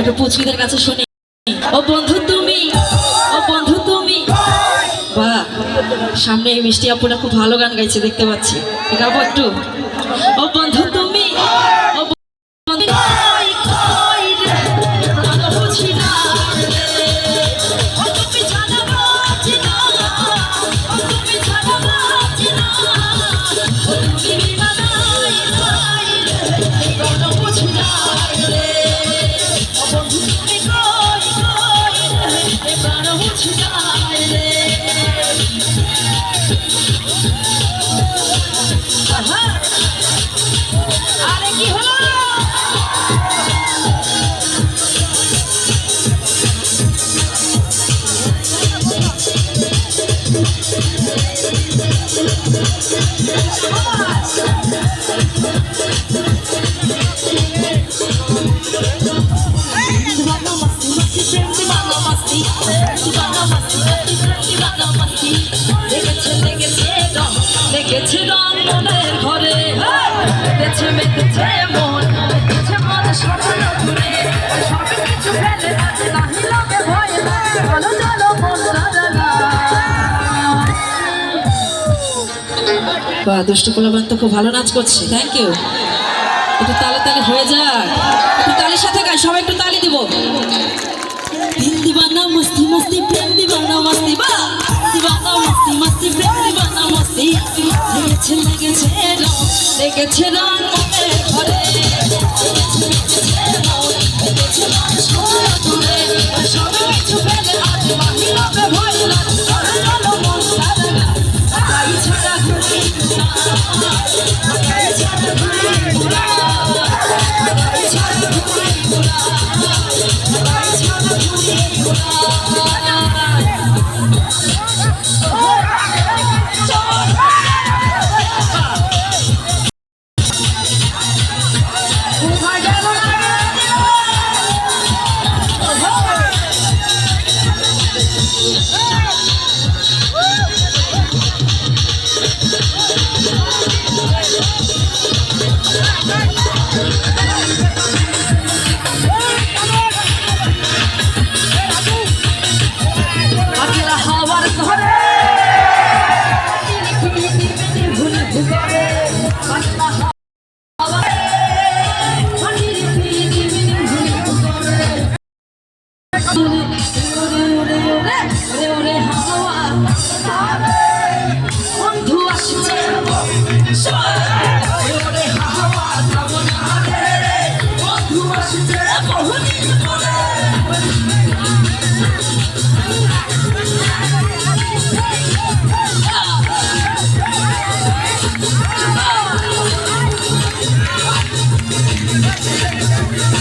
একটু পুচকিদের কাছে শুনি। ও বন্ধু তুমি, ও বন্ধু তুমি। বাহ, সামনে এই মিষ্টি আপুটা খুব ভালো গান গাইছে দেখতে পাচ্ছি, গাবো একটু। ও বন্ধু তুমি, ও বন্ধু লেগেছে রং মনের ঘরে, লেগেছে মেতেছে মন, লেগেছে মন স্বপ্ন ঘুরে, সব কিছু ফেলে আছে নাহি লাগে ভয়, চলো চলো মন দাদা। বাহ, দুষ্ট পোলাপান তো খুব ভালো নাচ করছে, থ্যাংক ইউ। একটু তালে তালে হয়ে যাক, একটু তালির সাথে গাই, সবাই একটু তালি দিব। দিল দিবানা মস্তি মস্তি প্রেম দিবানা মস্তি, বা দিবানা মস্তি মস্তি প্রেম দিবানা মস্তি। লেগেছে লেগেছে রং, লেগেছে রং মনের ঘরে, লেগেছে রং স্বপ্ন ঘুরে, সব কিছু ফেলে আজ নাহি লাগে ভয়, চলো চলো মন দাদা। গাই ছাড়া ঘুরি ঘুরা, গাই ছাড়া ঘুরি ঘুরা, গাই ছাড়া ঘুরি ঘুরা, গাই ছাড়া ঘুরি ঘুরা।